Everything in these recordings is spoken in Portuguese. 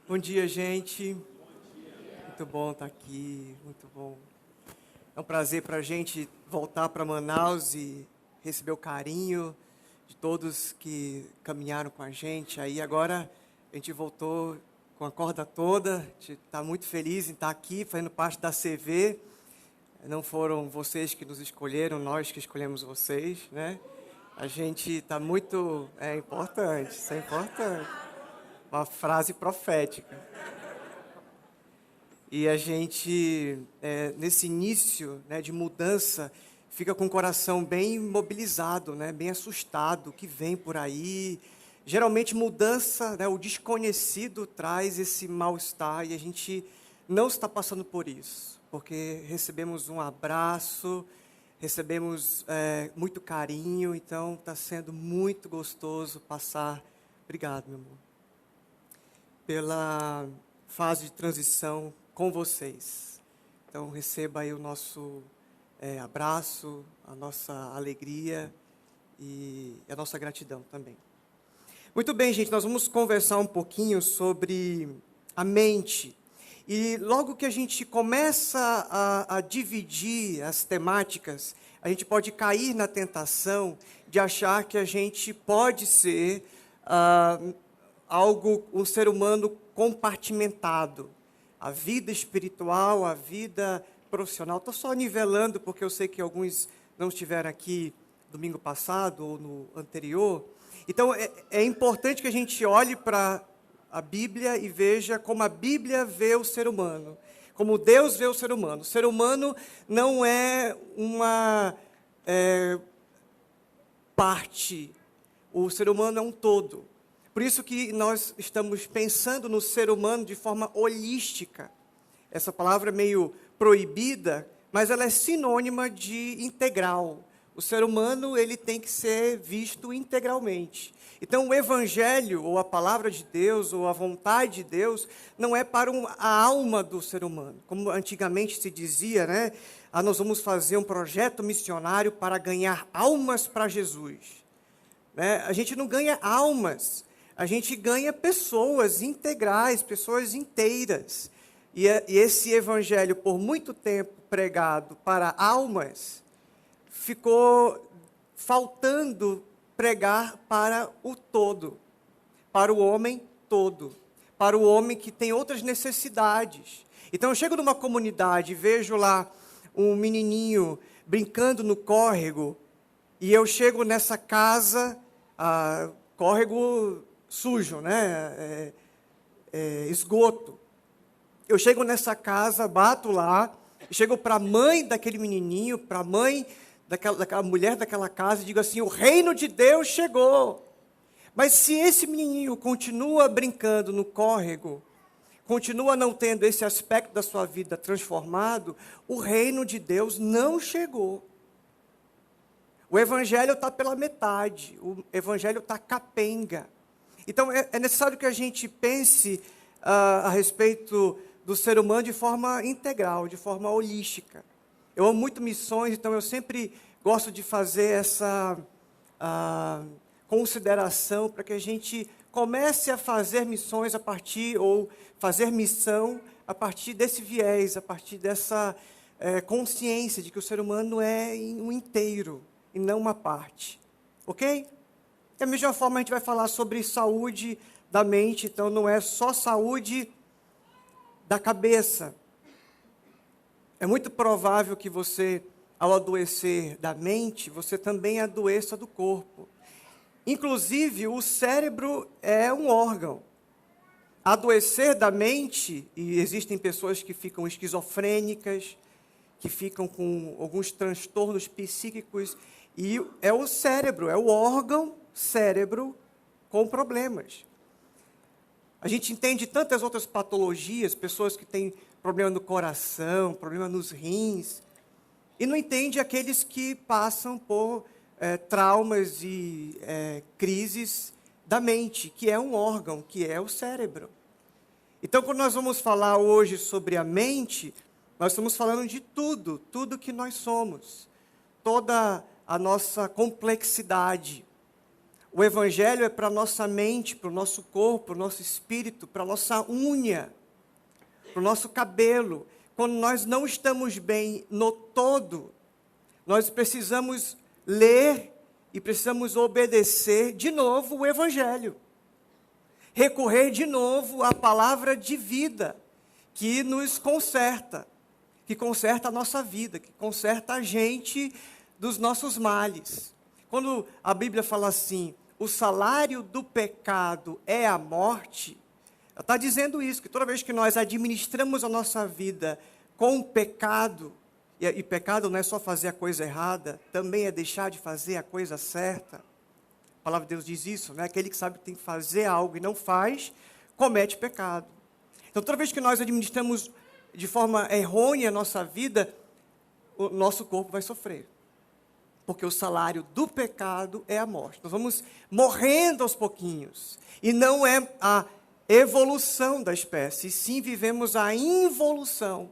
Bom dia, gente. Muito bom estar aqui, muito bom. É um prazer para a gente voltar para Manaus e receber o carinho de todos que caminharam com a gente. Aí agora a gente voltou com a corda toda, a gente está muito feliz em estar aqui, fazendo parte da CV. Não foram vocês que nos escolheram, nós que escolhemos vocês, né? A gente está muito... É importante, isso é importante. Uma frase profética. E a gente, nesse início, né, de mudança, fica com o coração bem mobilizado, né, bem assustado, o que vem por aí. Geralmente mudança, né, o desconhecido traz esse mal-estar e a gente não está passando por isso, porque recebemos um abraço, recebemos muito carinho, então está sendo muito gostoso passar. Obrigado, meu amor, pela fase de transição com vocês. Então, receba aí o nosso abraço, a nossa alegria e a nossa gratidão também. Muito bem, gente, nós vamos conversar um pouquinho sobre a mente. E logo que a gente começa a dividir as temáticas, a gente pode cair na tentação de achar que a gente pode ser um ser humano compartimentado. A vida espiritual, a vida profissional. Estou só nivelando, porque eu sei que alguns não estiveram aqui domingo passado ou no anterior. Então, é importante que a gente olhe para a Bíblia e veja como a Bíblia vê o ser humano, como Deus vê o ser humano. O ser humano não é uma parte, o ser humano é um todo. Por isso que nós estamos pensando no ser humano de forma holística. Essa palavra é meio proibida, mas ela é sinônima de integral. O ser humano, ele tem que ser visto integralmente. Então, o Evangelho, ou a palavra de Deus, ou a vontade de Deus, não é para a alma do ser humano. Como antigamente se dizia, né? Nós vamos fazer um projeto missionário para ganhar almas para Jesus. Né? A gente não ganha almas, a gente ganha pessoas integrais, pessoas inteiras. E esse evangelho, por muito tempo pregado para almas, ficou faltando pregar para o todo, para o homem todo, para o homem que tem outras necessidades. Então eu chego numa comunidade e vejo lá um menininho brincando no córrego, e eu chego nessa casa, córrego sujo, né? Esgoto. Eu chego nessa casa, bato lá, chego para a mãe daquele menininho, para a mãe daquela mulher daquela casa, e digo assim: o reino de Deus chegou. Mas se esse menininho continua brincando no córrego, continua não tendo esse aspecto da sua vida transformado, o reino de Deus não chegou. O evangelho está pela metade, o evangelho está capenga. Então, é necessário que a gente pense a respeito do ser humano de forma integral, de forma holística. Eu amo muito missões, então eu sempre gosto de fazer essa consideração para que a gente comece a fazer missões a partir, ou fazer missão a partir desse viés, a partir dessa consciência de que o ser humano é um inteiro e não uma parte. Ok? Da mesma forma, a gente vai falar sobre saúde da mente, então não é só saúde da cabeça. É muito provável que você, ao adoecer da mente, você também adoeça do corpo. Inclusive, o cérebro é um órgão. Adoecer da mente, e existem pessoas que ficam esquizofrênicas, que ficam com alguns transtornos psíquicos, e é o cérebro, é o órgão cérebro com problemas. A gente entende tantas outras patologias, pessoas que têm problema no coração, problema nos rins, e não entende aqueles que passam por traumas e crises da mente, que é um órgão, que é o cérebro. Então, quando nós vamos falar hoje sobre a mente, nós estamos falando de tudo que nós somos, toda a nossa complexidade. O Evangelho é para a nossa mente, para o nosso corpo, para o nosso espírito, para a nossa unha, para o nosso cabelo. Quando nós não estamos bem no todo, nós precisamos ler e precisamos obedecer de novo o Evangelho. Recorrer de novo à palavra de vida, que nos conserta, que conserta a nossa vida, que conserta a gente dos nossos males. Quando a Bíblia fala assim, o salário do pecado é a morte, ela está dizendo isso, que toda vez que nós administramos a nossa vida com pecado, e pecado não é só fazer a coisa errada, também é deixar de fazer a coisa certa. A palavra de Deus diz isso, né? Aquele que sabe que tem que fazer algo e não faz, comete pecado. Então, toda vez que nós administramos de forma errônea a nossa vida, o nosso corpo vai sofrer. Porque o salário do pecado é a morte. Nós vamos morrendo aos pouquinhos. E não é a evolução da espécie, sim vivemos a involução.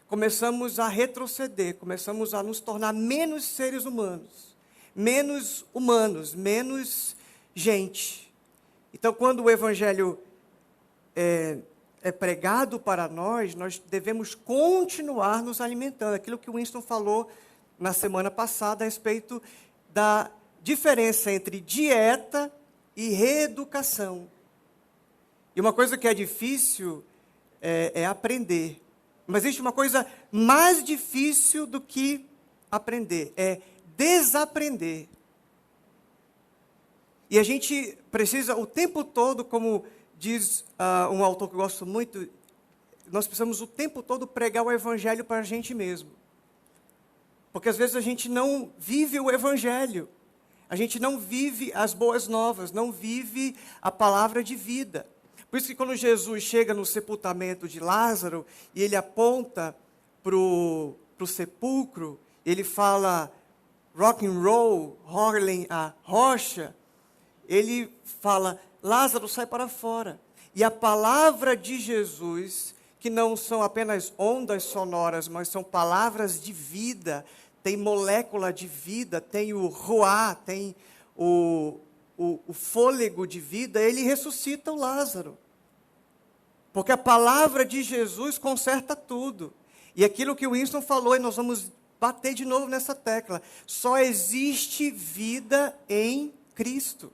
Começamos a retroceder, começamos a nos tornar menos seres humanos. Menos gente. Então, quando o Evangelho é pregado para nós devemos continuar nos alimentando. Aquilo que o Winston falou na semana passada a respeito da diferença entre dieta e reeducação. E uma coisa que é difícil é aprender. Mas existe uma coisa mais difícil do que aprender, é desaprender. E a gente precisa o tempo todo, como diz um autor que eu gosto muito, nós precisamos o tempo todo pregar o Evangelho para a gente mesmo. Porque às vezes a gente não vive o Evangelho, a gente não vive as boas novas, não vive a palavra de vida. Por isso que quando Jesus chega no sepultamento de Lázaro, e ele aponta para o sepulcro, ele fala rock and roll, Harlem, a rocha, ele fala, Lázaro, sai para fora. E a palavra de Jesus, que não são apenas ondas sonoras, mas são palavras de vida, tem molécula de vida, tem o ruá, tem o fôlego de vida, ele ressuscita o Lázaro. Porque a palavra de Jesus conserta tudo. E aquilo que o Winston falou, e nós vamos bater de novo nessa tecla, só existe vida em Cristo.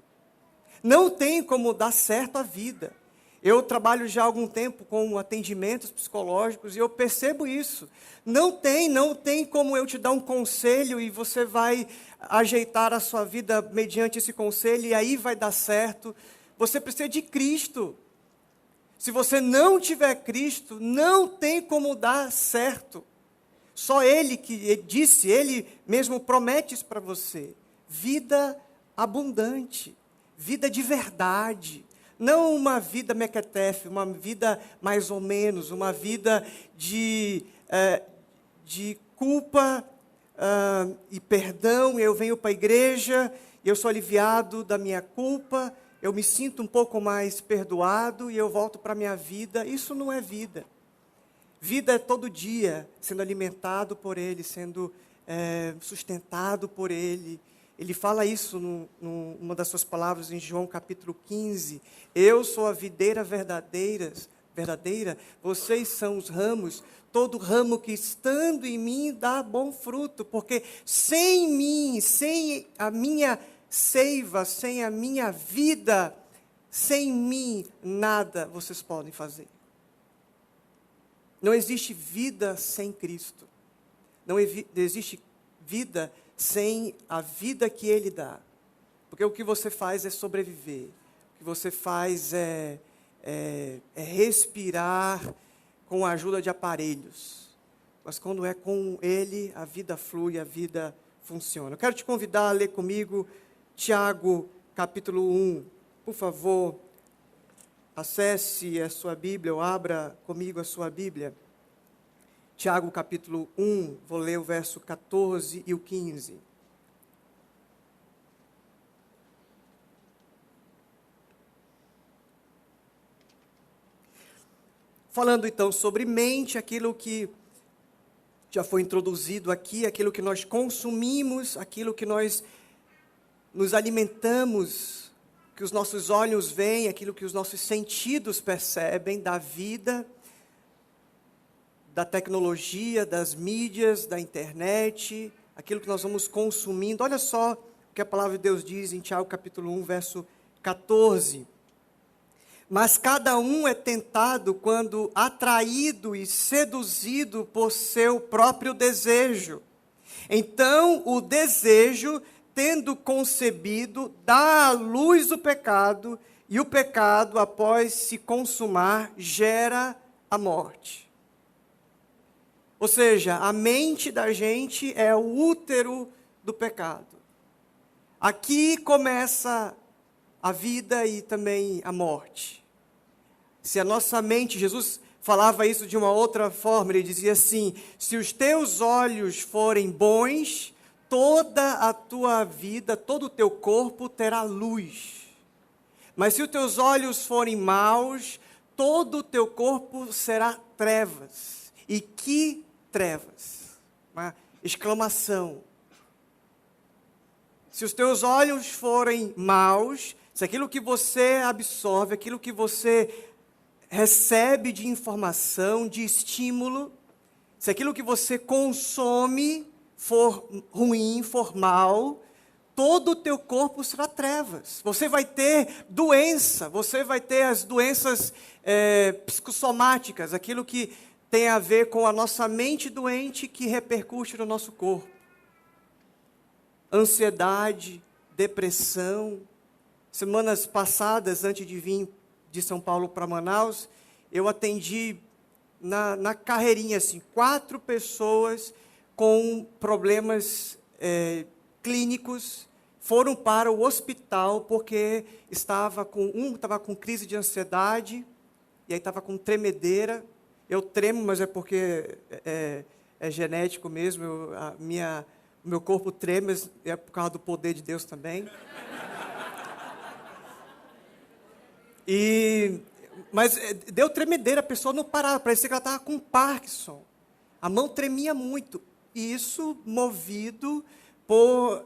Não tem como dar certo a vida. Eu trabalho já há algum tempo com atendimentos psicológicos e eu percebo isso. Não tem como eu te dar um conselho e você vai ajeitar a sua vida mediante esse conselho e aí vai dar certo. Você precisa de Cristo. Se você não tiver Cristo, não tem como dar certo. Só Ele que disse, Ele mesmo promete isso para você. Vida abundante, vida de verdade. Não uma vida mequetefe, uma vida mais ou menos, uma vida de culpa e perdão. Eu venho para a igreja, eu sou aliviado da minha culpa, eu me sinto um pouco mais perdoado e eu volto para a minha vida. Isso não é vida. Vida é todo dia sendo alimentado por Ele, sendo sustentado por Ele. Ele fala isso numa das suas palavras em João capítulo 15. Eu sou a videira verdadeira, vocês são os ramos. Todo ramo que estando em mim dá bom fruto, porque sem mim, sem a minha seiva, sem a minha vida, sem mim, nada vocês podem fazer. Não existe vida sem Cristo. Não existe vida sem a vida que Ele dá. Porque o que você faz é sobreviver. O que você faz é respirar com a ajuda de aparelhos. Mas quando é com Ele, a vida flui, a vida funciona. Eu quero te convidar a ler comigo Tiago, capítulo 1. Por favor, acesse a sua Bíblia ou abra comigo a sua Bíblia. Tiago, capítulo 1, vou ler o verso 14 e o 15. Falando então sobre mente, aquilo que já foi introduzido aqui, aquilo que nós consumimos, aquilo que nós nos alimentamos que os nossos olhos veem, aquilo que os nossos sentidos percebem da vida, da tecnologia, das mídias, da internet, aquilo que nós vamos consumindo. Olha só o que a palavra de Deus diz em Tiago capítulo 1, verso 14. Mas cada um é tentado quando atraído e seduzido por seu próprio desejo. Então, o desejo, tendo concebido, dá à luz o pecado, e o pecado, após se consumar, gera a morte. Ou seja, a mente da gente é o útero do pecado. Aqui começa a vida e também a morte. Se a nossa mente, Jesus falava isso de uma outra forma, ele dizia assim: se os teus olhos forem bons, toda a tua vida, todo o teu corpo terá luz. Mas se os teus olhos forem maus, todo o teu corpo será trevas. E que trevas? Uma exclamação. Se os teus olhos forem maus, se aquilo que você absorve, aquilo que você recebe de informação, de estímulo, se aquilo que você consome for ruim, for mal, todo o teu corpo será trevas. Você vai ter doença, você vai ter as doenças psicossomáticas, aquilo que tem a ver com a nossa mente doente que repercute no nosso corpo. Ansiedade, depressão. Semanas passadas, antes de vir de São Paulo para Manaus, eu atendi na carreirinha, assim, 4 pessoas com problemas clínicos, foram para o hospital porque estava com crise de ansiedade, e aí estava com tremedeira. Eu tremo, mas é porque é genético mesmo, o meu corpo treme, mas é por causa do poder de Deus também. Mas deu tremedeira, a pessoa não parava, parecia que ela estava com Parkinson. A mão tremia muito. E isso movido por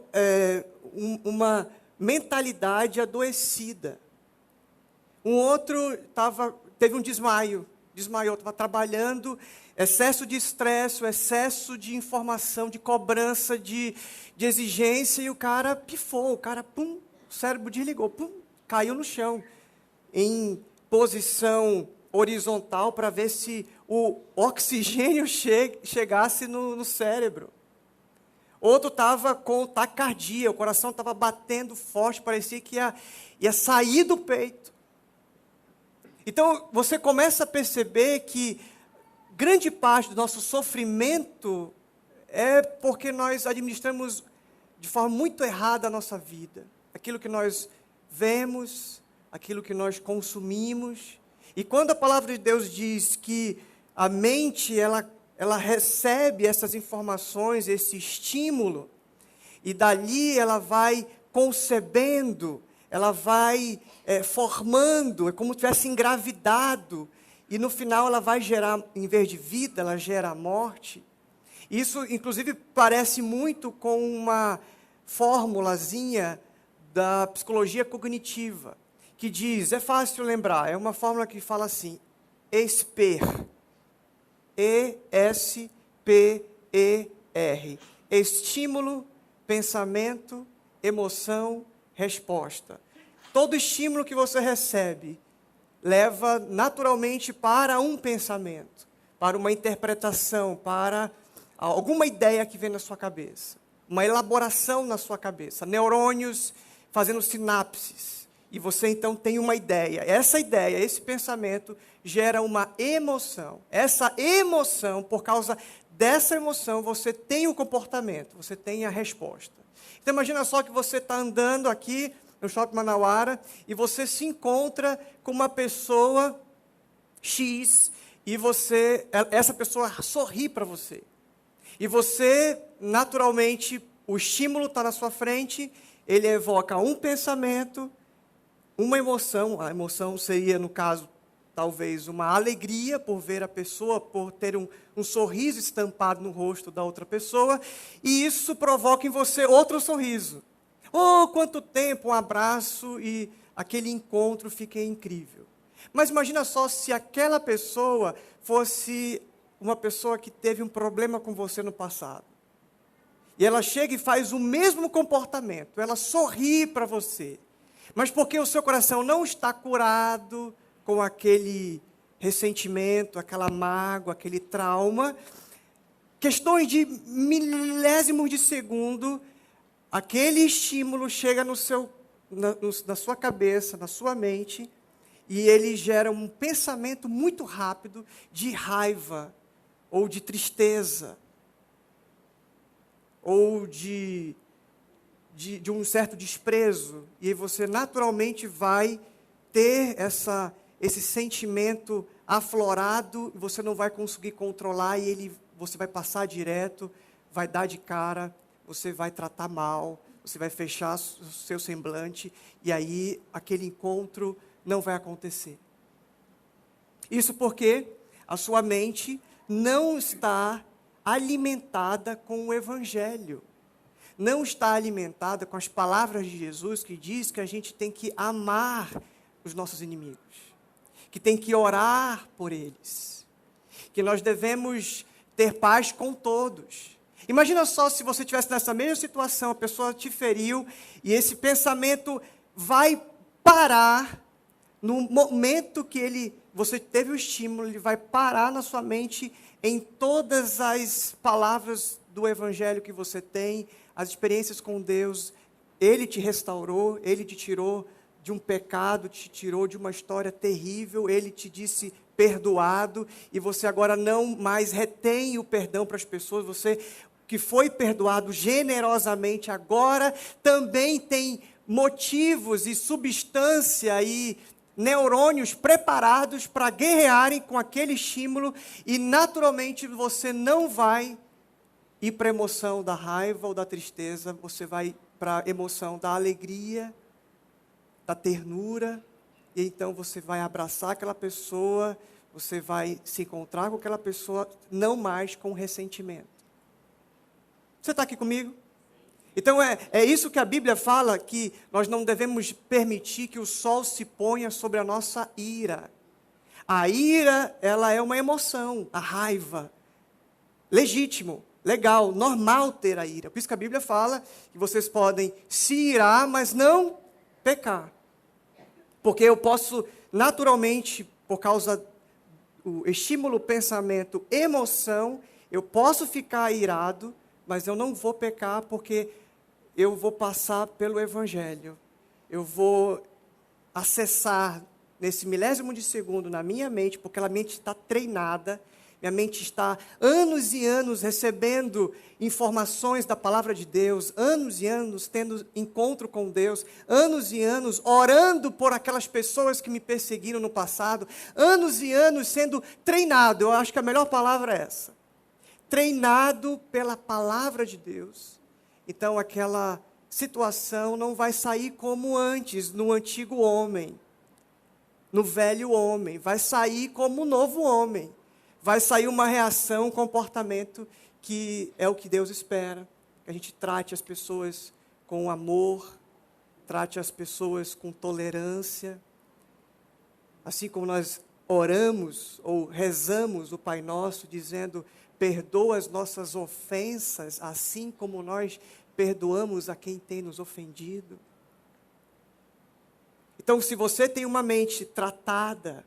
uma mentalidade adoecida. Um outro teve um desmaiou, estava trabalhando, excesso de estresse, excesso de informação, de cobrança, de exigência, e o cara pifou, o cérebro desligou, caiu no chão, em posição horizontal, para ver se o oxigênio chegasse no cérebro. Outro estava com taquicardia, o coração estava batendo forte, parecia que ia sair do peito. Então, você começa a perceber que grande parte do nosso sofrimento é porque nós administramos de forma muito errada a nossa vida. Aquilo que nós vemos, aquilo que nós consumimos. E quando a palavra de Deus diz que a mente, ela recebe essas informações, esse estímulo, e dali ela vai concebendo, ela vai formando, é como se tivesse engravidado, e no final ela vai gerar, em vez de vida, ela gera a morte. Isso, inclusive, parece muito com uma formulazinha da psicologia cognitiva, que diz, é fácil lembrar, é uma fórmula que fala assim, ESPER, E-S-P-E-R, estímulo, pensamento, emoção, resposta. Todo estímulo que você recebe leva naturalmente para um pensamento, para uma interpretação, para alguma ideia que vem na sua cabeça, uma elaboração na sua cabeça, neurônios fazendo sinapses, e você então tem uma ideia. Essa ideia, esse pensamento gera uma emoção. Essa emoção, por causa dessa emoção, você tem o comportamento, você tem a resposta. Então imagina só que você está andando aqui no Shopping Manauara, e você se encontra com uma pessoa X, e essa pessoa sorri para você. E você, naturalmente, o estímulo está na sua frente, ele evoca um pensamento, uma emoção, a emoção seria, no caso, talvez uma alegria por ver a pessoa, por ter um sorriso estampado no rosto da outra pessoa, e isso provoca em você outro sorriso. Oh, quanto tempo, um abraço, e aquele encontro fica incrível. Mas imagina só se aquela pessoa fosse uma pessoa que teve um problema com você no passado. E ela chega e faz o mesmo comportamento, ela sorri para você. Mas porque o seu coração não está curado com aquele ressentimento, aquela mágoa, aquele trauma, questões de milésimos de segundo, aquele estímulo chega na sua cabeça, na sua mente, e ele gera um pensamento muito rápido de raiva, ou de tristeza, ou de um certo desprezo, e você naturalmente vai ter esse sentimento aflorado, e você não vai conseguir controlar, e você vai passar direto, vai dar de cara, você vai tratar mal, você vai fechar o seu semblante, e aí aquele encontro não vai acontecer. Isso porque a sua mente não está alimentada com o Evangelho. Não está alimentada com as palavras de Jesus, que diz que a gente tem que amar os nossos inimigos, que tem que orar por eles, que nós devemos ter paz com todos. Imagina só se você estivesse nessa mesma situação, a pessoa te feriu, e esse pensamento vai parar no momento que você teve o estímulo, ele vai parar na sua mente em todas as palavras do Evangelho que você tem, as experiências com Deus. Ele te restaurou, Ele te tirou de um pecado, te tirou de uma história terrível, Ele te disse perdoado, e você agora não mais retém o perdão para as pessoas, você que foi perdoado generosamente agora também tem motivos e substância e neurônios preparados para guerrearem com aquele estímulo, e naturalmente você não vai ir para a emoção da raiva ou da tristeza, você vai para a emoção da alegria, da ternura, e então você vai abraçar aquela pessoa, você vai se encontrar com aquela pessoa, não mais com ressentimento. Você está aqui comigo? Então é isso que a Bíblia fala, que nós não devemos permitir que o sol se ponha sobre a nossa ira. A ira, ela é uma emoção, a raiva. Legítimo, legal, normal ter a ira. Por isso que a Bíblia fala que vocês podem se irar, mas não pecar. Porque eu posso, naturalmente, por causa do estímulo, pensamento, emoção, eu posso ficar irado, mas eu não vou pecar porque eu vou passar pelo Evangelho. Eu vou acessar nesse milésimo de segundo na minha mente, porque a mente está treinada, minha mente está anos e anos recebendo informações da palavra de Deus, anos e anos tendo encontro com Deus, anos e anos orando por aquelas pessoas que me perseguiram no passado, anos e anos sendo treinado. Eu acho que a melhor palavra é essa. Treinado pela palavra de Deus. Então aquela situação não vai sair como antes, no antigo homem, no velho homem, vai sair como um novo homem. Vai sair uma reação, um comportamento que é o que Deus espera. Que a gente trate as pessoas com amor, trate as pessoas com tolerância. Assim como nós oramos ou rezamos o Pai Nosso, dizendo: perdoa as nossas ofensas, assim como nós perdoamos a quem tem nos ofendido. Então, se você tem uma mente tratada,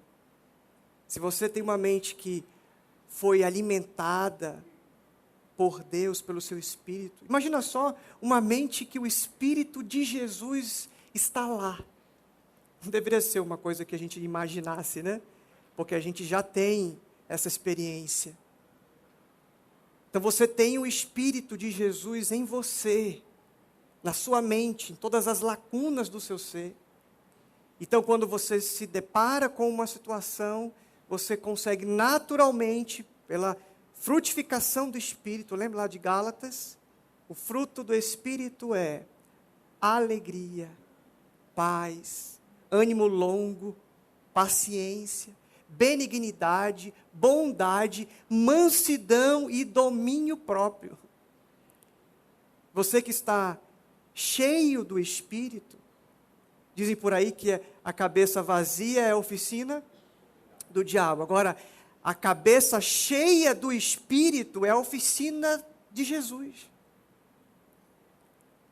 se você tem uma mente que foi alimentada por Deus, pelo seu Espírito, imagina só uma mente que o Espírito de Jesus está lá. Não deveria ser uma coisa que a gente imaginasse, né? Porque a gente já tem essa experiência. Então você tem o Espírito de Jesus em você, na sua mente, em todas as lacunas do seu ser. Então quando você se depara com uma situação, você consegue naturalmente, pela frutificação do Espírito, lembra lá de Gálatas? O fruto do Espírito é alegria, paz, ânimo longo, paciência, benignidade, bondade, mansidão e domínio próprio. Você que está cheio do Espírito, Dizem por aí que a cabeça vazia é a oficina do diabo. Agora, a cabeça cheia do Espírito é a oficina de Jesus.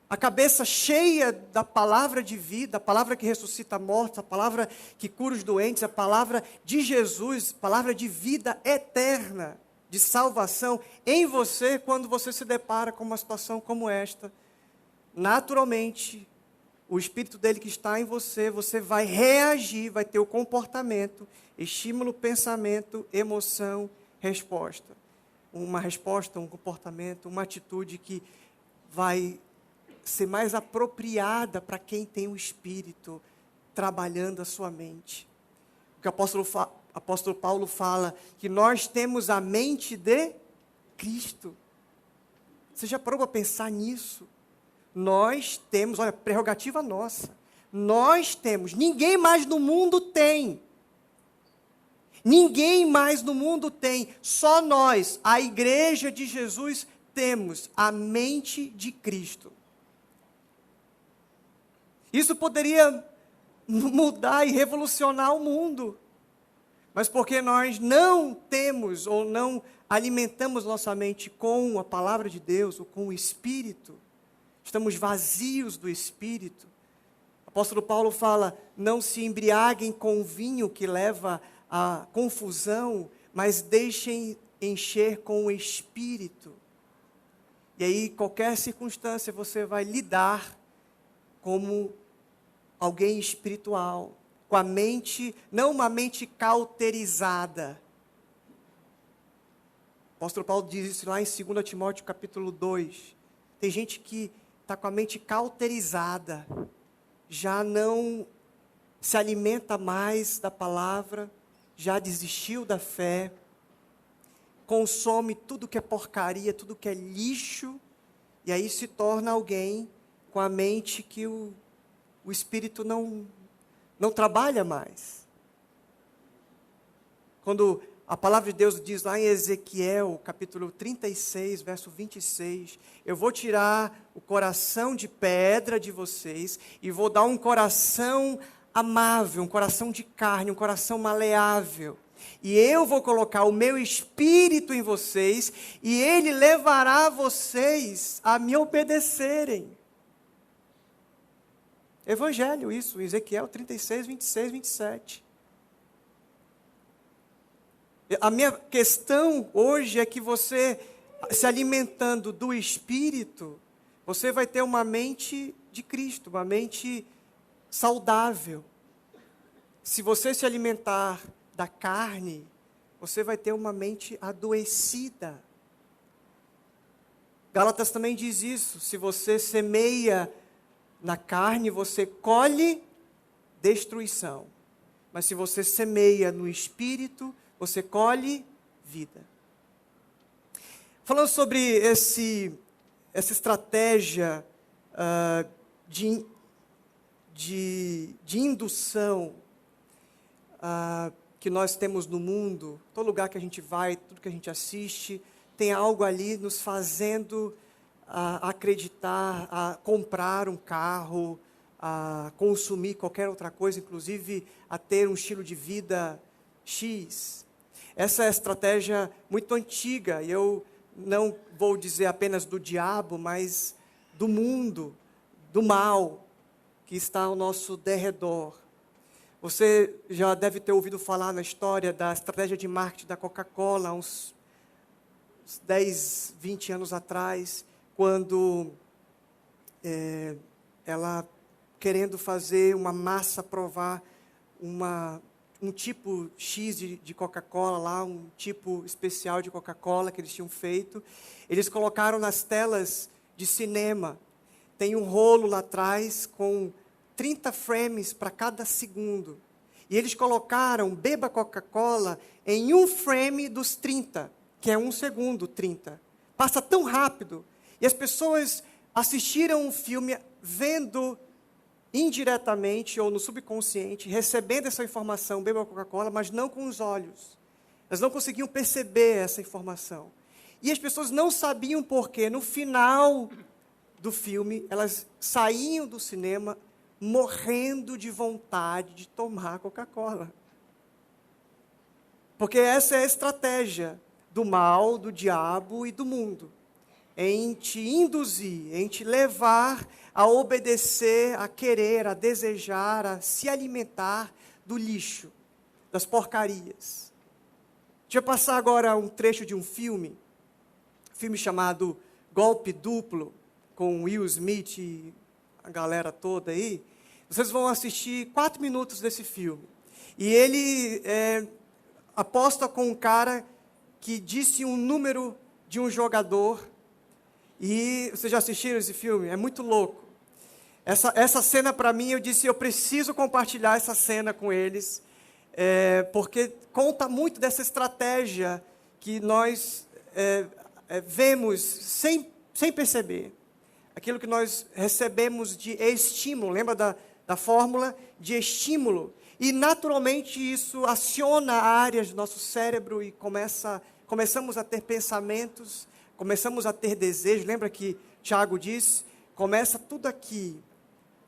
A cabeça cheia da palavra de vida, a palavra que ressuscita mortos, a palavra que cura os doentes, a palavra de Jesus, palavra de vida eterna, de salvação em você, quando você se depara com uma situação como esta. Naturalmente, o Espírito dele que está em você, você vai reagir, vai ter o comportamento, estímulo, pensamento, emoção, resposta. Uma resposta, um comportamento, uma atitude que vai ser mais apropriada para quem tem o Espírito trabalhando a sua mente. O que o apóstolo Paulo fala, que nós temos a mente de Cristo. Você já parou para pensar nisso? Nós temos, olha, prerrogativa nossa. Nós temos, ninguém mais no mundo tem. Ninguém mais no mundo tem, só nós, a igreja de Jesus, temos a mente de Cristo. Isso poderia mudar e revolucionar o mundo. Mas porque nós não temos ou não alimentamos nossa mente com a palavra de Deus ou com o Espírito, estamos vazios do Espírito. O apóstolo Paulo fala, não se embriaguem com o vinho que leva à confusão, mas deixem encher com o Espírito. E aí, qualquer circunstância, você vai lidar como alguém espiritual, com a mente, não uma mente cauterizada. O apóstolo Paulo diz isso lá em 2 Timóteo capítulo 2. Tem gente que está com a mente cauterizada, já não se alimenta mais da palavra, já desistiu da fé, consome tudo que é porcaria, tudo que é lixo, e aí se torna alguém com a mente que o Espírito não trabalha mais. Quando a palavra de Deus diz lá em Ezequiel, capítulo 36, verso 26, eu vou tirar o coração de pedra de vocês e vou dar um coração amável, um coração de carne, um coração maleável. E eu vou colocar o meu Espírito em vocês e ele levará vocês a me obedecerem. Evangelho, isso, Ezequiel 36, 26, 27. A minha questão hoje é que você, se alimentando do Espírito, você vai ter uma mente de Cristo, uma mente saudável. Se você se alimentar da carne, você vai ter uma mente adoecida. Gálatas também diz isso, se você semeia na carne, você colhe destruição. Mas se você semeia no Espírito, você colhe vida. Falando sobre essa estratégia de indução que nós temos no mundo, todo lugar que a gente vai, tudo que a gente assiste, tem algo ali nos fazendo acreditar, a comprar um carro, a consumir qualquer outra coisa, inclusive a ter um estilo de vida X. Essa é a estratégia muito antiga, e eu não vou dizer apenas do diabo, mas do mundo, do mal que está ao nosso derredor. Você já deve ter ouvido falar na história da estratégia de marketing da Coca-Cola, uns 10, 20 anos atrás, quando ela, querendo fazer uma massa provar um tipo X de Coca-Cola lá, um tipo especial de Coca-Cola que eles tinham feito, eles colocaram nas telas de cinema, tem um rolo lá atrás com 30 frames para cada segundo, e eles colocaram beba Coca-Cola em um frame dos 30, que é 1 segundo 30, passa tão rápido, e as pessoas assistiram um filme vendo indiretamente ou no subconsciente, recebendo essa informação, beba Coca-Cola, mas não com os olhos. Elas não conseguiam perceber essa informação. E as pessoas não sabiam por quê. No final do filme, elas saíam do cinema morrendo de vontade de tomar Coca-Cola. Porque essa é a estratégia do mal, do diabo e do mundo. Em te induzir, em te levar a obedecer, a querer, a desejar, a se alimentar do lixo, das porcarias. Deixa eu passar agora um trecho de um filme chamado Golpe Duplo, com Will Smith e a galera toda aí. Vocês vão assistir 4 minutos desse filme. E ele aposta com um cara que disse um número de um jogador. E vocês já assistiram esse filme? É muito louco. Essa cena, para mim, eu disse, eu preciso compartilhar essa cena com eles, porque conta muito dessa estratégia que nós vemos sem perceber. Aquilo que nós recebemos de estímulo, lembra da fórmula de estímulo? E, naturalmente, isso aciona áreas do nosso cérebro e começamos a ter pensamentos, começamos a ter desejos. Lembra que Tiago disse? Começa tudo aqui.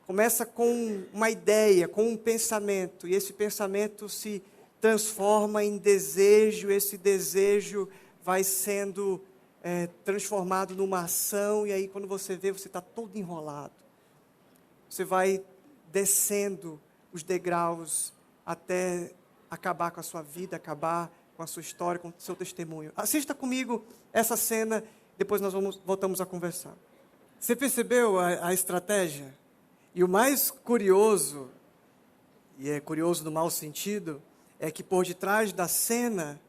Começa com uma ideia, com um pensamento. E esse pensamento se transforma em desejo. Esse desejo vai sendo transformado numa ação. E aí, quando você vê, você está todo enrolado. Você vai descendo os degraus até acabar com a sua vida, acabar com a sua história, com o seu testemunho. Assista comigo essa cena, depois nós voltamos a conversar. Você percebeu a estratégia? E o mais curioso, e é curioso no mau sentido, é que por detrás da cena,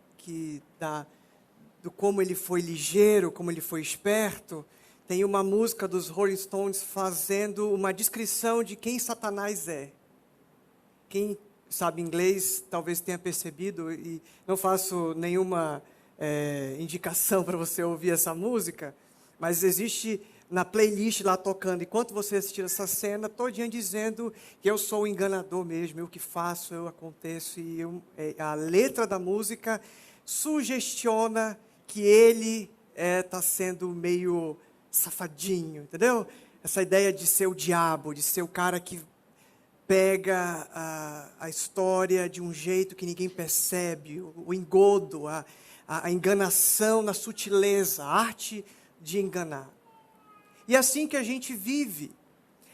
do como ele foi ligeiro, como ele foi esperto, tem uma música dos Rolling Stones fazendo uma descrição de quem Satanás é. Quem sabe inglês talvez tenha percebido, e não faço nenhuma indicação para você ouvir essa música, mas existe na playlist lá tocando, enquanto você assistir essa cena, todinha dizendo que eu sou o enganador mesmo, eu que faço, eu aconteço, e a letra da música sugestiona que ele está sendo meio safadinho, entendeu? Essa ideia de ser o diabo, de ser o cara que pega a história de um jeito que ninguém percebe, o engodo, a enganação na sutileza, a arte de enganar. E é assim que a gente vive.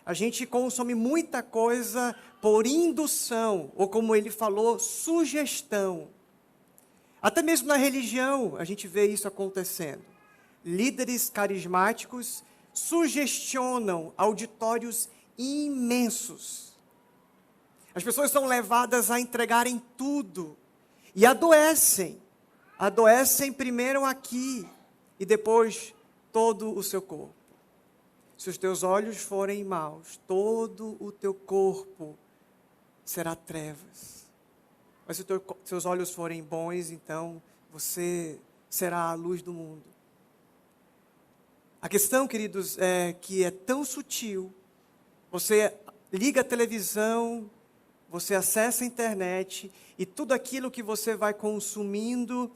A gente consome muita coisa por indução, ou como ele falou, sugestão. Até mesmo na religião a gente vê isso acontecendo. Líderes carismáticos sugestionam auditórios imensos. As pessoas são levadas a entregarem tudo e adoecem. Adoecem primeiro aqui e depois todo o seu corpo. Se os teus olhos forem maus, todo o teu corpo será trevas. Mas se os seus olhos forem bons, então você será a luz do mundo. A questão, queridos, é que é tão sutil. Você liga a televisão, você acessa a internet e tudo aquilo que você vai consumindo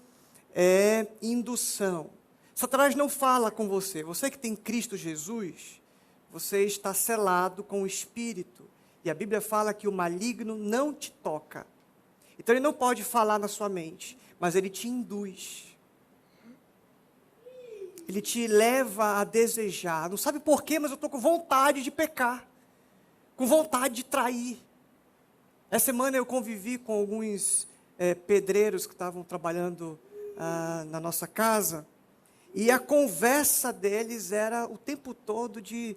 é indução. Satanás não fala com você. Você que tem Cristo Jesus, você está selado com o Espírito. E a Bíblia fala que o maligno não te toca. Então ele não pode falar na sua mente, mas ele te induz. Ele te leva a desejar. Não sabe por quê, mas eu estou com vontade de pecar. Com vontade de trair. Essa semana eu convivi com alguns pedreiros que estavam trabalhando na nossa casa. E a conversa deles era o tempo todo de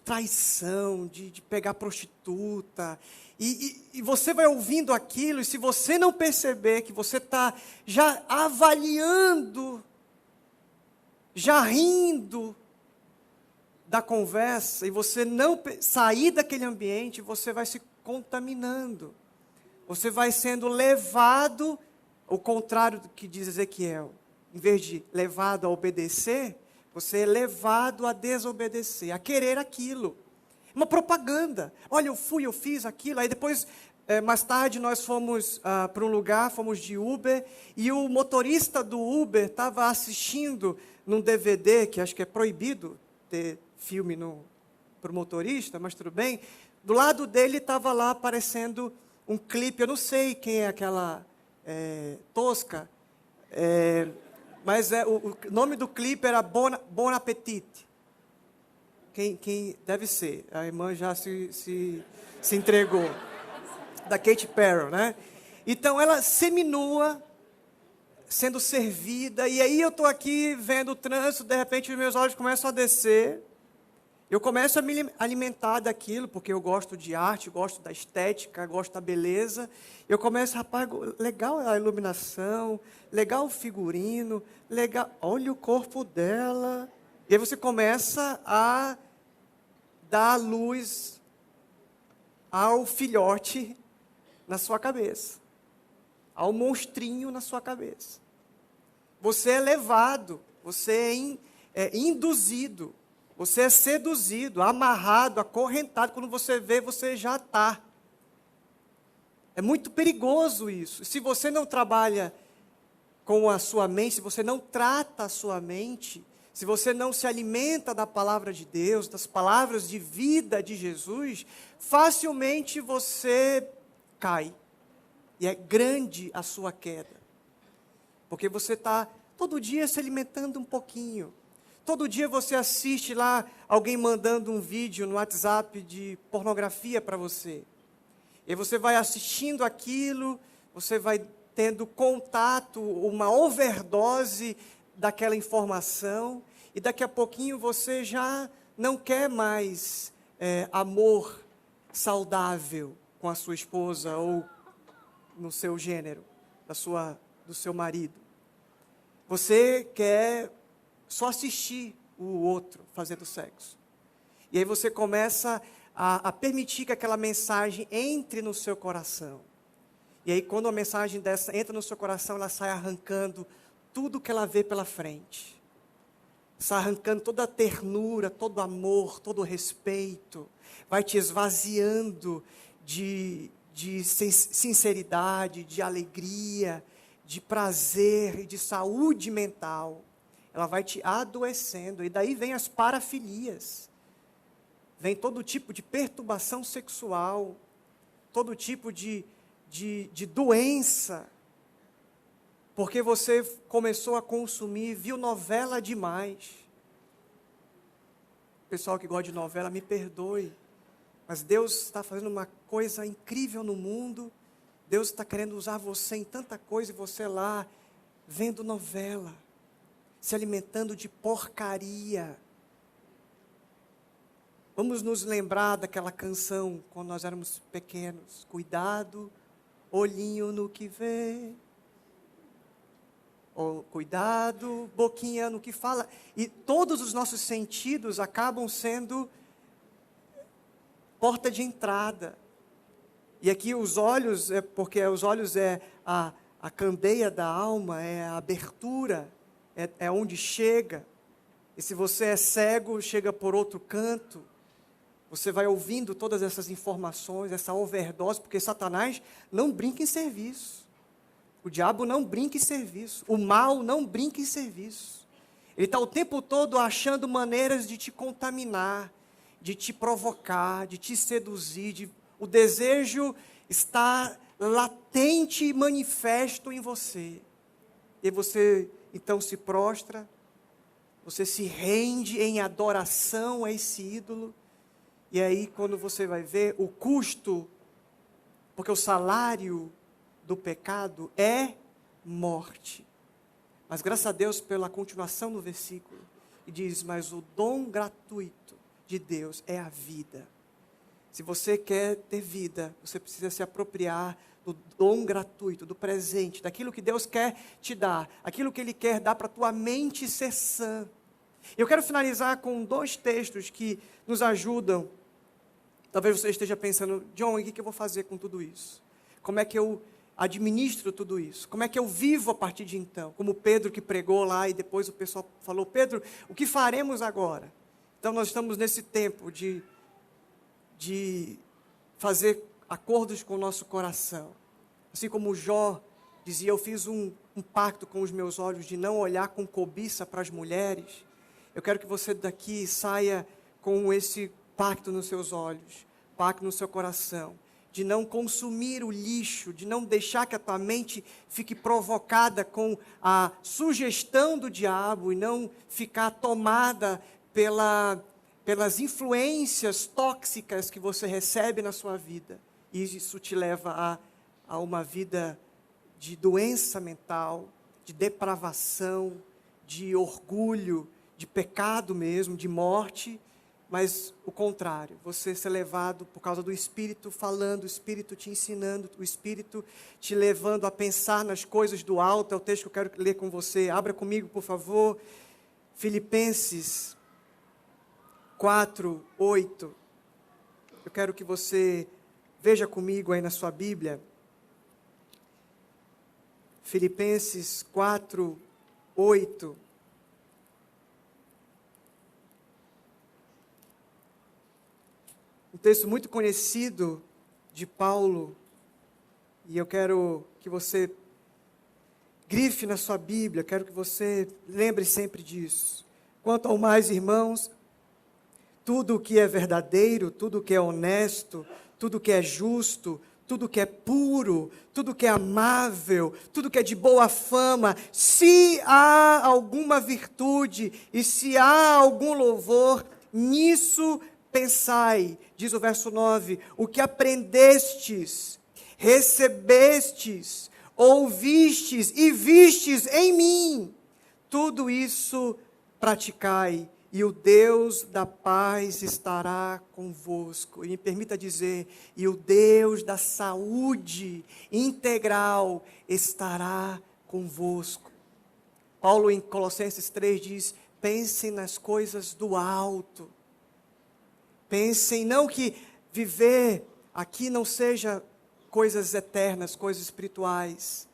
traição, de pegar prostituta. E você vai ouvindo aquilo, e se você não perceber que você está já avaliando, já rindo da conversa, e você não sair daquele ambiente, você vai se contaminando. Você vai sendo levado, ao contrário do que diz Ezequiel. Em vez de levado a obedecer, você é levado a desobedecer, a querer aquilo. Uma propaganda. Olha, eu fiz aquilo. Aí depois, mais tarde, nós fomos para um lugar, fomos de Uber, e o motorista do Uber estava assistindo num DVD, que acho que é proibido ter filme para o motorista, mas tudo bem, Do lado dele estava lá aparecendo um clipe, eu não sei quem é aquela Tosca, mas o nome do clipe era Bon Appetit. Quem deve ser, a irmã já se entregou, da Katy Perry, né? Então ela seminua, sendo servida, e aí eu estou aqui vendo o trânsito, de repente os meus olhos começam a descer, eu começo a me alimentar daquilo, porque eu gosto de arte, gosto da estética, gosto da beleza. Eu começo, rapaz, legal a iluminação, legal o figurino, legal, olha o corpo dela. E aí você começa a dar luz ao filhote na sua cabeça, ao monstrinho na sua cabeça. Você é levado, você é induzido. Você é seduzido, amarrado, acorrentado. Quando você vê, você já está. É muito perigoso isso. Se você não trabalha com a sua mente, se você não trata a sua mente, se você não se alimenta da palavra de Deus, das palavras de vida de Jesus, facilmente você cai. E é grande a sua queda. Porque você está todo dia se alimentando um pouquinho. Todo dia você assiste lá alguém mandando um vídeo no WhatsApp de pornografia para você. E você vai assistindo aquilo, você vai tendo contato, uma overdose daquela informação, e daqui a pouquinho você já não quer mais amor saudável com a sua esposa ou no seu gênero, do seu marido. Você quer só assistir o outro fazendo sexo. E aí você começa a permitir que aquela mensagem entre no seu coração. E aí quando a mensagem dessa entra no seu coração, ela sai arrancando tudo que ela vê pela frente. Sai arrancando toda a ternura, todo o amor, todo o respeito. Vai te esvaziando de sinceridade, de alegria, de prazer e de saúde mental. Ela vai te adoecendo, e daí vem as parafilias, vem todo tipo de perturbação sexual, todo tipo de doença, porque você começou a consumir, viu novela demais. O pessoal que gosta de novela, me perdoe, mas Deus está fazendo uma coisa incrível no mundo, Deus está querendo usar você em tanta coisa, e você lá, vendo novela, se alimentando de porcaria. Vamos nos lembrar daquela canção, quando nós éramos pequenos. Cuidado, olhinho no que vê. Oh, cuidado, boquinha no que fala. E todos os nossos sentidos acabam sendo porta de entrada. E aqui os olhos, porque os olhos é a candeia da alma, é a abertura, é onde chega. E se você é cego, chega por outro canto. Você vai ouvindo todas essas informações, essa overdose, porque Satanás não brinca em serviço. O diabo não brinca em serviço. O mal não brinca em serviço. Ele está o tempo todo achando maneiras de te contaminar, de te provocar, de te seduzir. O desejo está latente e manifesto em você. E você então se prostra, você se rende em adoração a esse ídolo. E aí, quando você vai ver o custo, porque o salário do pecado é morte. Mas graças a Deus pela continuação do versículo, e diz, mas o dom gratuito de Deus é a vida. Se você quer ter vida, você precisa se apropriar do dom gratuito, do presente, daquilo que Deus quer te dar, aquilo que Ele quer dar para a tua mente ser sã. Eu quero finalizar com 2 textos que nos ajudam. Talvez você esteja pensando, John, o que eu vou fazer com tudo isso? Como é que eu administro tudo isso? Como é que eu vivo a partir de então? Como Pedro que pregou lá e depois o pessoal falou, Pedro, o que faremos agora? Então nós estamos nesse tempo de fazer acordos com o nosso coração. Assim como Jó dizia, eu fiz um pacto com os meus olhos de não olhar com cobiça para as mulheres. Eu quero que você daqui saia com esse pacto nos seus olhos, impacto no seu coração, de não consumir o lixo, de não deixar que a tua mente fique provocada com a sugestão do diabo e não ficar tomada pelas influências tóxicas que você recebe na sua vida. E isso te leva a uma vida de doença mental, de depravação, de orgulho, de pecado mesmo, de morte, mas o contrário, você ser levado por causa do Espírito falando, o Espírito te ensinando, o Espírito te levando a pensar nas coisas do alto. É o texto que eu quero ler com você. Abra comigo, por favor, Filipenses 4:8. Eu quero que você veja comigo aí na sua Bíblia. Filipenses 4:8. Um texto muito conhecido de Paulo, e eu quero que você grife na sua Bíblia, quero que você lembre sempre disso. Quanto ao mais, irmãos, tudo o que é verdadeiro, tudo o que é honesto, tudo o que é justo, tudo o que é puro, tudo o que é amável, tudo o que é de boa fama, se há alguma virtude e se há algum louvor, nisso pensai, diz o verso 9, o que aprendestes, recebestes, ouvistes e vistes em mim, tudo isso praticai, e o Deus da paz estará convosco. E me permita dizer, e o Deus da saúde integral estará convosco. Paulo em Colossenses 3 diz, pensem nas coisas do alto. Pensem, não que viver aqui não seja coisas eternas, coisas espirituais.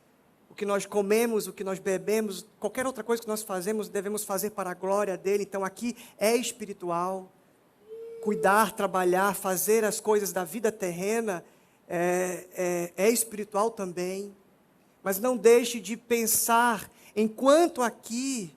O que nós comemos, o que nós bebemos, qualquer outra coisa que nós fazemos, devemos fazer para a glória dele. Então aqui é espiritual. Cuidar, trabalhar, fazer as coisas da vida terrena é espiritual também. Mas não deixe de pensar, enquanto aqui,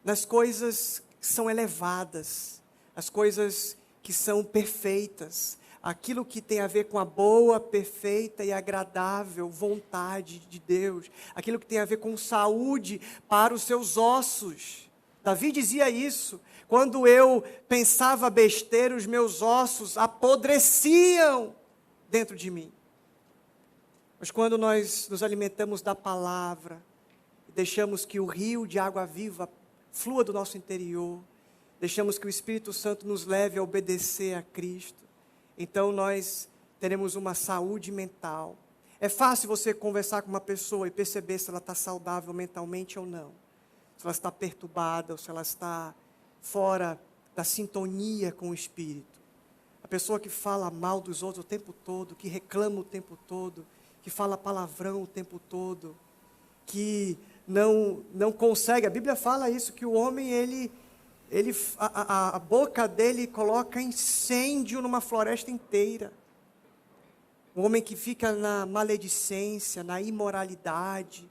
nas coisas que são elevadas, as coisas que são perfeitas, aquilo que tem a ver com a boa, perfeita e agradável vontade de Deus, aquilo que tem a ver com saúde para os seus ossos. Davi dizia isso, quando eu pensava besteira, os meus ossos apodreciam dentro de mim. Mas quando nós nos alimentamos da palavra, deixamos que o rio de água viva flua do nosso interior, deixamos que o Espírito Santo nos leve a obedecer a Cristo, então nós teremos uma saúde mental. É fácil você conversar com uma pessoa e perceber se ela está saudável mentalmente ou não. Se ela está perturbada ou se ela está fora da sintonia com o Espírito. A pessoa que fala mal dos outros o tempo todo, que reclama o tempo todo, que fala palavrão o tempo todo, que não consegue. A Bíblia fala isso, que o homem, a boca dele coloca incêndio numa floresta inteira. Um homem que fica na maledicência, na imoralidade,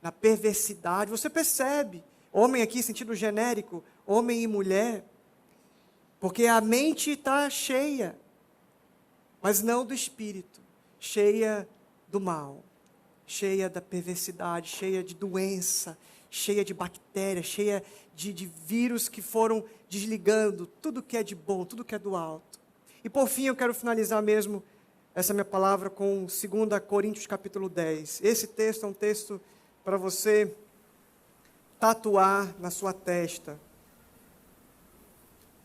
na perversidade. Você percebe, homem aqui, sentido genérico, homem e mulher, porque a mente está cheia, mas não do espírito, cheia do mal, cheia da perversidade, cheia de doença, cheia de bactérias, cheia de vírus que foram desligando tudo que é de bom, tudo que é do alto. E por fim eu quero finalizar mesmo essa minha palavra com 2 Coríntios capítulo 10. Esse texto é um texto para você tatuar na sua testa.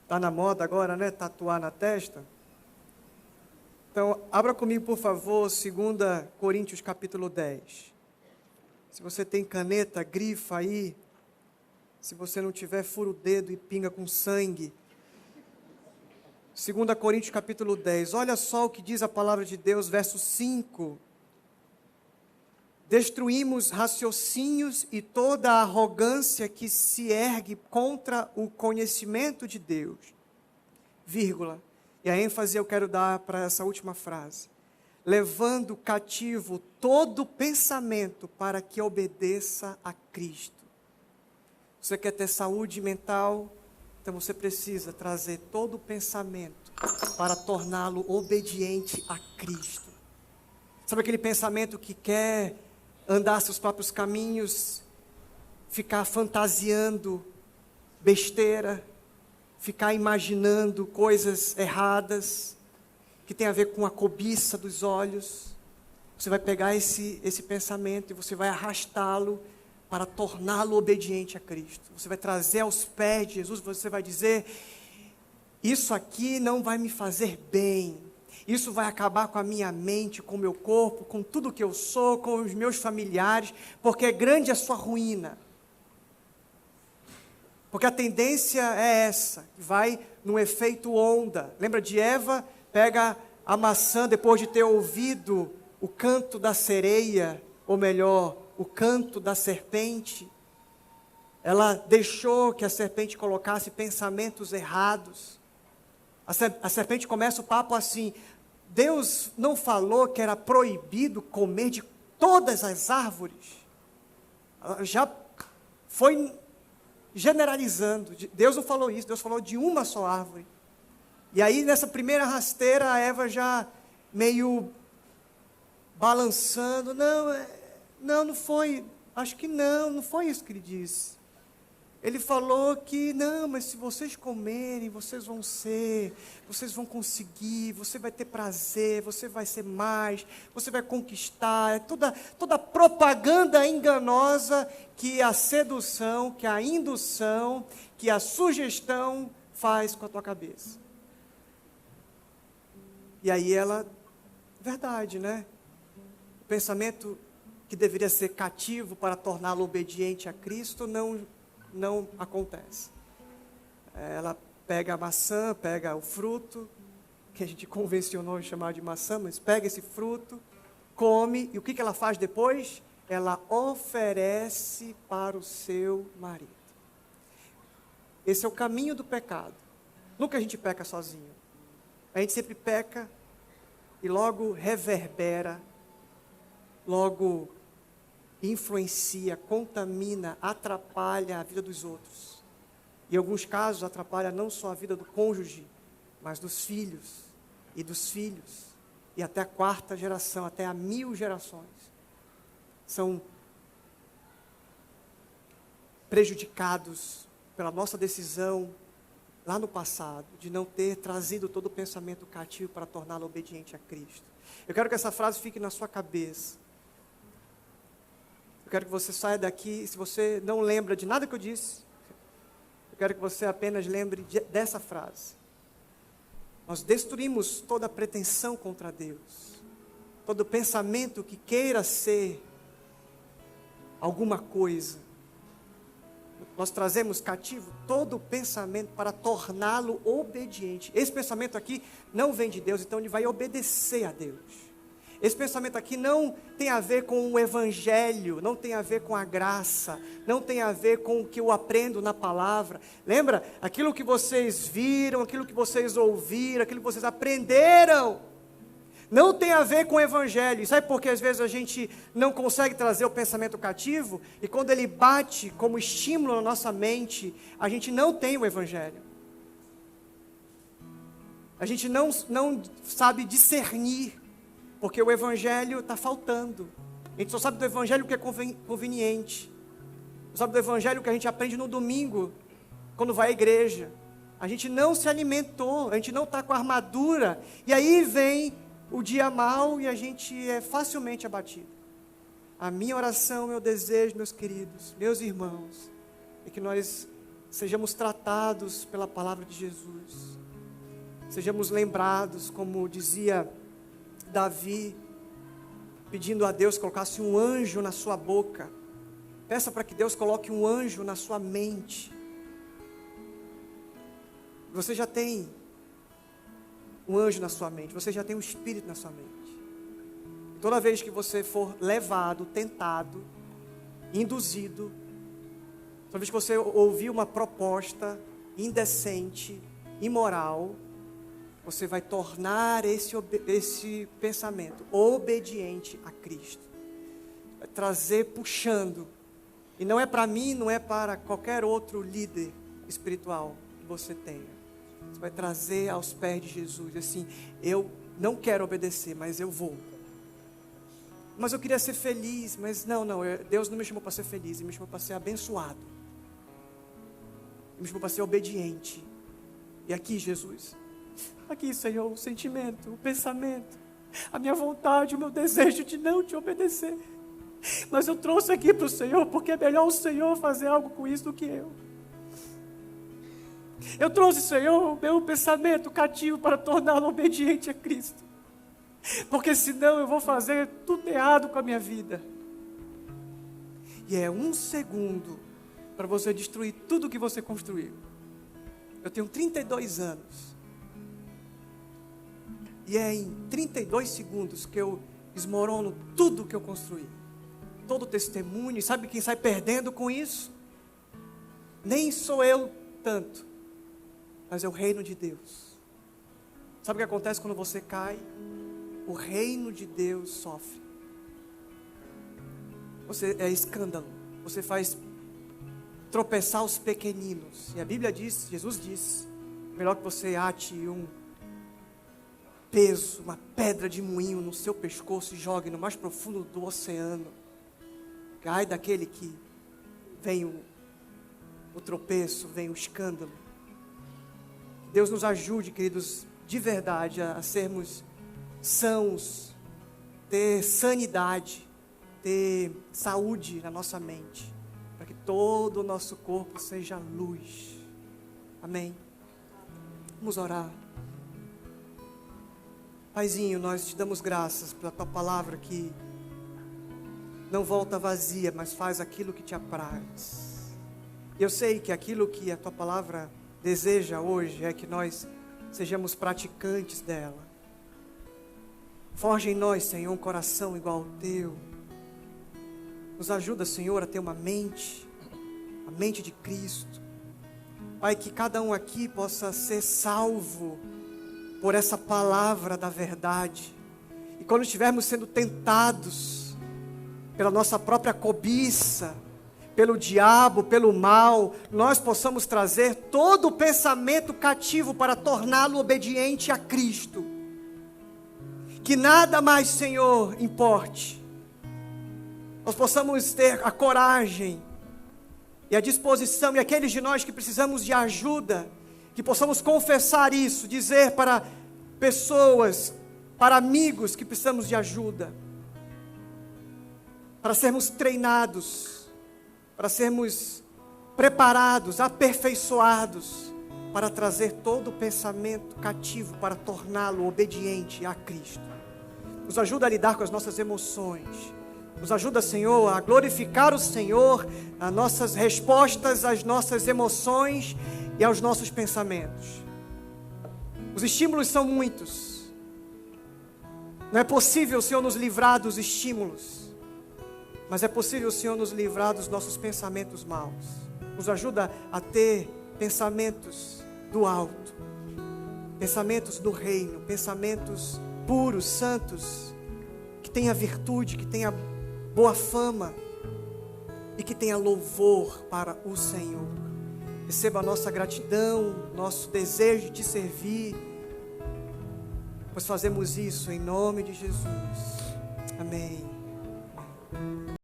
Está na moda agora, né? Tatuar na testa. Então, abra comigo, por favor, 2 Coríntios capítulo 10. Se você tem caneta, grifa aí. Se você não tiver, fura o dedo e pinga com sangue. 2 Coríntios capítulo 10. Olha só o que diz a palavra de Deus, verso 5. Destruímos raciocínios e toda a arrogância que se ergue contra o conhecimento de Deus. Vírgula. E a ênfase eu quero dar para essa última frase. Levando cativo todo pensamento para que obedeça a Cristo. Você quer ter saúde mental? Então você precisa trazer todo o pensamento para torná-lo obediente a Cristo. Sabe aquele pensamento que quer andar seus próprios caminhos, ficar fantasiando besteira, ficar imaginando coisas erradas, que tem a ver com a cobiça dos olhos? Você vai pegar esse pensamento e você vai arrastá-lo para torná-lo obediente a Cristo. Você vai trazer aos pés de Jesus, você vai dizer: isso aqui não vai me fazer bem, isso vai acabar com a minha mente, com o meu corpo, com tudo que eu sou, com os meus familiares, porque é grande a sua ruína. Porque a tendência é essa, que vai num efeito onda. Lembra de Eva? Pega a maçã depois de ter ouvido o canto da sereia, ou melhor, o canto da serpente. Ela deixou que a serpente colocasse pensamentos errados. A serpente começa o papo assim: Deus não falou que era proibido comer de todas as árvores? Ela já foi generalizando. Deus não falou isso, Deus falou de uma só árvore. E aí nessa primeira rasteira, a Eva já meio balançando: não foi, acho que não foi isso que ele disse. Ele falou que, não, mas se vocês comerem, vocês vão conseguir, você vai ter prazer, você vai ser mais, você vai conquistar. É toda propaganda enganosa que a sedução, que a indução, que a sugestão faz com a tua cabeça. E aí ela, verdade, né? O pensamento que deveria ser cativo para torná-lo obediente a Cristo não acontece. Ela pega a maçã, pega o fruto, que a gente convencionou em chamar de maçã, mas pega esse fruto, come, e o que ela faz depois? Ela oferece para o seu marido. Esse é o caminho do pecado. Nunca a gente peca sozinho. A gente sempre peca e logo reverbera, logo influencia, contamina, atrapalha a vida dos outros. Em alguns casos, atrapalha não só a vida do cônjuge, mas dos filhos, e até a 4ª geração, até a 1000 gerações. São prejudicados pela nossa decisão, lá no passado, de não ter trazido todo o pensamento cativo para torná-lo obediente a Cristo. Eu quero que essa frase fique na sua cabeça. Eu quero que você saia daqui, se você não lembra de nada que eu disse, eu quero que você apenas lembre dessa frase. Nós destruímos toda pretensão contra Deus, todo pensamento que queira ser alguma coisa. Nós trazemos cativo todo o pensamento para torná-lo obediente. Esse pensamento aqui não vem de Deus, então ele vai obedecer a Deus. Esse pensamento aqui não tem a ver com o evangelho, não tem a ver com a graça, não tem a ver com o que eu aprendo na palavra. Lembra? Aquilo que vocês viram, aquilo que vocês ouviram, aquilo que vocês aprenderam, não tem a ver com o evangelho. Sabe por que às vezes a gente não consegue trazer o pensamento cativo? E quando ele bate como estímulo na nossa mente, a gente não tem o evangelho. A gente não sabe discernir, porque o evangelho está faltando. A gente só sabe do evangelho o que é conveniente. Só sabe do evangelho o que a gente aprende no domingo, quando vai à igreja. A gente não se alimentou, a gente não está com a armadura. E aí vem o dia mau e a gente é facilmente abatido. A minha oração, meu desejo, meus queridos, meus irmãos, é que nós sejamos tratados pela palavra de Jesus. Sejamos lembrados, como dizia Davi, pedindo a Deus que colocasse um anjo na sua boca. Peça para que Deus coloque um anjo na sua mente. Você já tem um anjo na sua mente, você já tem um espírito na sua mente. Toda vez que você for levado, tentado, induzido, toda vez que você ouvir uma proposta indecente, imoral, você vai tornar esse pensamento obediente a Cristo. Vai trazer puxando. E não é para mim, não é para qualquer outro líder espiritual que você tenha. Você vai trazer aos pés de Jesus, assim, eu não quero obedecer, mas eu vou. Mas eu queria ser feliz, mas não, Deus não me chamou para ser feliz, Ele me chamou para ser abençoado. Ele me chamou para ser obediente. E aqui, Jesus, aqui, Senhor, o sentimento, o pensamento, a minha vontade, o meu desejo de não te obedecer. Mas eu trouxe aqui para o Senhor, porque é melhor o Senhor fazer algo com isso do que eu. Eu trouxe, Senhor, o meu pensamento cativo para torná-lo obediente a Cristo. Porque senão eu vou fazer tudo errado com a minha vida. E é 1 segundo para você destruir tudo que você construiu. Eu tenho 32 anos. E é em 32 segundos que eu desmorono tudo que eu construí. Todo o testemunho. E sabe quem sai perdendo com isso? Nem sou eu tanto, mas é o reino de Deus. Sabe o que acontece quando você cai? O reino de Deus sofre. Você é escândalo. Você faz tropeçar os pequeninos. E a Bíblia diz, Jesus diz, melhor que você ate um peso, uma pedra de moinho no seu pescoço e jogue no mais profundo do oceano. Ai daquele que vem o tropeço, vem o escândalo. Deus nos ajude, queridos, de verdade, a sermos sãos, ter sanidade, ter saúde na nossa mente, para que todo o nosso corpo seja luz. Amém? Vamos orar. Paizinho, nós te damos graças pela tua palavra que não volta vazia, mas faz aquilo que te apraz. E eu sei que aquilo que a tua palavra deseja hoje é que nós sejamos praticantes dela. Forja em nós, Senhor, um coração igual ao teu. Nos ajuda, Senhor, a ter uma mente, a mente de Cristo. Pai, que cada um aqui possa ser salvo por essa palavra da verdade. E quando estivermos sendo tentados pela nossa própria cobiça, pelo diabo, pelo mal, nós possamos trazer todo o pensamento cativo para torná-lo obediente a Cristo. Que nada mais, Senhor, importe. Nós possamos ter a coragem e a disposição, e aqueles de nós que precisamos de ajuda, que possamos confessar isso, dizer para pessoas, para amigos que precisamos de ajuda, para sermos treinados, para sermos preparados, aperfeiçoados, para trazer todo o pensamento cativo, para torná-lo obediente a Cristo. Nos ajuda a lidar com as nossas emoções. Nos ajuda, Senhor, a glorificar o Senhor, as nossas respostas às nossas emoções e aos nossos pensamentos. Os estímulos são muitos. Não é possível o Senhor nos livrar dos estímulos, mas é possível o Senhor nos livrar dos nossos pensamentos maus. Nos ajuda a ter pensamentos do alto, pensamentos do reino, pensamentos puros, santos, que tenha virtude, que tenha boa fama e que tenha louvor para o Senhor. Receba a nossa gratidão, nosso desejo de te servir, pois fazemos isso em nome de Jesus. Amém.